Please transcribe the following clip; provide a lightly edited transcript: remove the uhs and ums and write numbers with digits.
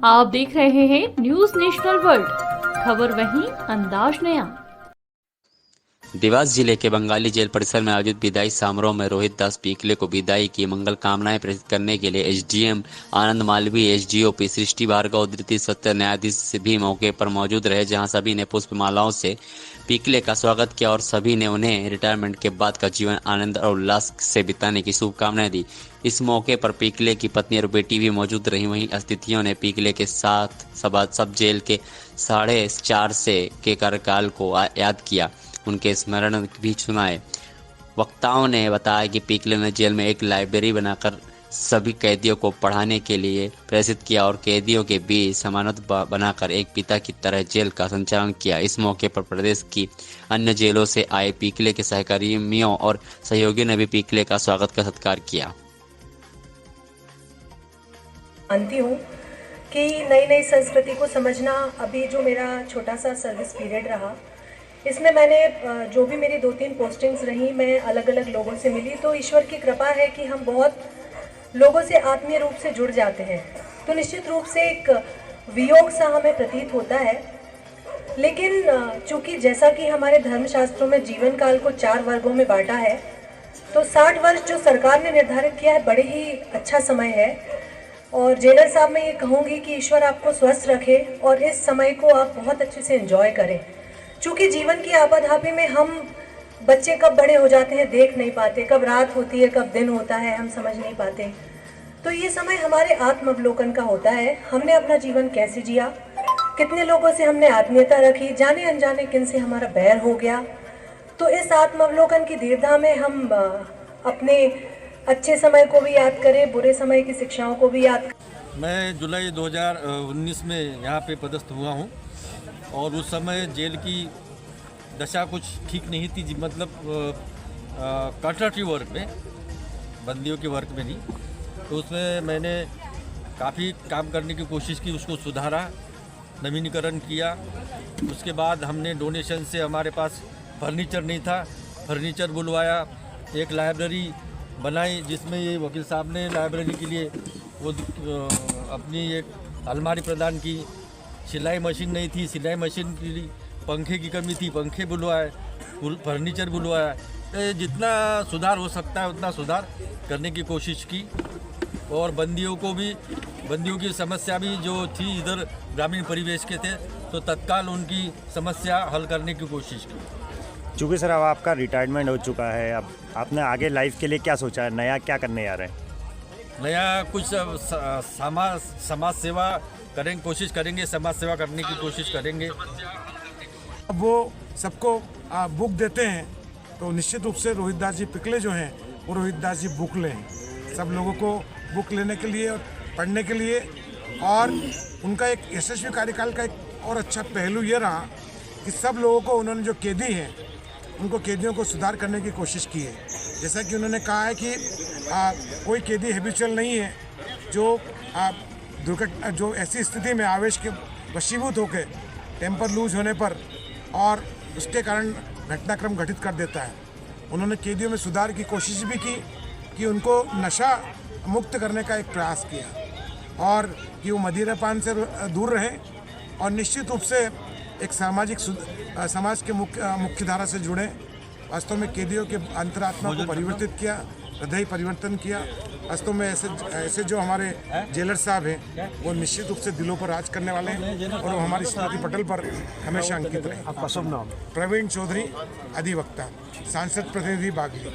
आप देख रहे हैं न्यूज नेशनल वर्ल्ड, खबर वहीं अंदाज नया। देवास जिले के बंगाली जेल परिसर में आयोजित विदाई समारोह में रोहित दास पीकले को विदाई की मंगल कामनाएं प्रेषित करने के लिए एसडीएम आनंद मालवीय, एसडीओपी सृष्टि भार्गव, द्वितीय सत्र न्यायाधीश भी मौके पर मौजूद रहे, जहां सभी ने पुष्पमालाओं से पीकले का स्वागत किया और सभी ने उन्हें रिटायरमेंट के बाद का जीवन आनंद और उल्लास से बिताने की शुभकामनाएं दी। इस मौके पर पीकले की पत्नी और बेटी भी मौजूद रही। वहीं अतिथियों ने पीकले के साथ सब जेल के 4.5 से के कार्यकाल को याद किया, उनके स्मरण भी सुनाए। वक्ताओं ने बताया कि पीकले ने जेल में एक लाइब्रेरी बनाकर सभी कैदियों को पढ़ाने के लिए प्रेरित किया और कैदियों के बीच समानता बनाकर एक पिता की तरह जेल का संचालन किया। इस मौके पर प्रदेश की अन्य जेलों से आए पीकले के सहकर्मियों और सहयोगियों ने भी पीकले का स्वागत का सत्कार किया। मानती हूँ कि नई नई संस्कृति को समझना, अभी जो मेरा छोटा सा सर्विस पीरियड रहा, इसमें मैंने जो भी मेरी 2-3 पोस्टिंग्स रही, मैं अलग अलग लोगों से मिली, तो ईश्वर की कृपा है कि हम बहुत लोगों से आत्मीय रूप से जुड़ जाते हैं। तो निश्चित रूप से एक वियोग सा हमें प्रतीत होता है, लेकिन चूंकि जैसा कि हमारे धर्मशास्त्रों में जीवन काल को 4 वर्गों में बांटा है, तो 60 वर्ष जो सरकार ने निर्धारित किया है बड़े ही अच्छा समय है। और जेलर साहब, मैं ये कहूँगी कि ईश्वर आपको स्वस्थ रखे और इस समय को आप बहुत अच्छे से एंजॉय करें। चूँकि जीवन की आपाधापी में हम बच्चे कब बड़े हो जाते हैं देख नहीं पाते, कब रात होती है कब दिन होता है हम समझ नहीं पाते। तो ये समय हमारे आत्मावलोकन का होता है, हमने अपना जीवन कैसे जिया, कितने लोगों से हमने आत्मीयता रखी, जाने अनजाने किन से हमारा बैर हो गया। तो इस आत्मावलोकन की दीर्घा में हम अपने अच्छे समय को भी याद करें, बुरे समय की शिक्षाओं को भी याद करें। मैं जुलाई 2019 में यहाँ पे पदस्थ हुआ हूँ और उस समय जेल की दशा कुछ ठीक नहीं थी, मतलब कंस्ट्रक्टिव वर्क में, बंदियों के वर्क में नहीं। तो उसमें मैंने काफ़ी काम करने की कोशिश की, उसको सुधारा, नवीनीकरण किया। उसके बाद हमने डोनेशन से, हमारे पास फर्नीचर नहीं था, फर्नीचर बुलवाया, एक लाइब्रेरी बनाई जिसमें ये वकील साहब ने लाइब्रेरी के लिए वो अपनी एक अलमारी प्रदान की। सिलाई मशीन नहीं थी, सिलाई मशीन के लिए, पंखे की कमी थी, पंखे बुलवाए, फर्नीचर बुलवाया। जितना सुधार हो सकता है उतना सुधार करने की कोशिश की। और बंदियों को भी, बंदियों की समस्या भी जो थी इधर ग्रामीण परिवेश के थे, तो तत्काल उनकी समस्या हल करने की कोशिश की। चूँकि सर अब आपका रिटायरमेंट हो चुका है, अब आपने आगे लाइफ के लिए क्या सोचा है, नया क्या करने जा रहे हैं? नया कुछ समाज सेवा करेंगे, कोशिश करेंगे, समाज सेवा करने की कोशिश करेंगे। अब वो सबको बुक देते हैं, तो निश्चित रूप से रोहित दास जी पिकले जो हैं वो रोहित दास जी बुक लें, सब लोगों को बुक लेने के लिए और पढ़ने के लिए। और उनका एक यशस्वी कार्यकाल का एक और अच्छा पहलू ये रहा कि सब लोगों को, उन्होंने जो कैदी हैं उनको, कैदियों को सुधार करने की कोशिश की है। जैसा कि उन्होंने कहा है कि कोई कैदी हैबिचुअल नहीं है जो ऐसी स्थिति में आवेश के वशीभूत होकर, टेम्पर लूज होने पर और उसके कारण घटनाक्रम घटित कर देता है। उन्होंने कैदियों में सुधार की कोशिश भी की कि उनको नशा मुक्त करने का एक प्रयास किया और कि वो मदिरापान से दूर रहें और निश्चित रूप से एक समाज के मुख्य धारा से जुड़े। वास्तव में कैदियों के अंतरात्मा को परिवर्तित किया, हृदय परिवर्तन किया। वास्तव में ऐसे जो हमारे जेलर साहब हैं वो निश्चित रूप से दिलों पर राज करने वाले हैं और वो हमारी स्मृति पटल पर हमेशा अंकित रहे। आपका शुभ नाम? प्रवीण चौधरी, अधिवक्ता, सांसद प्रतिनिधि बागली।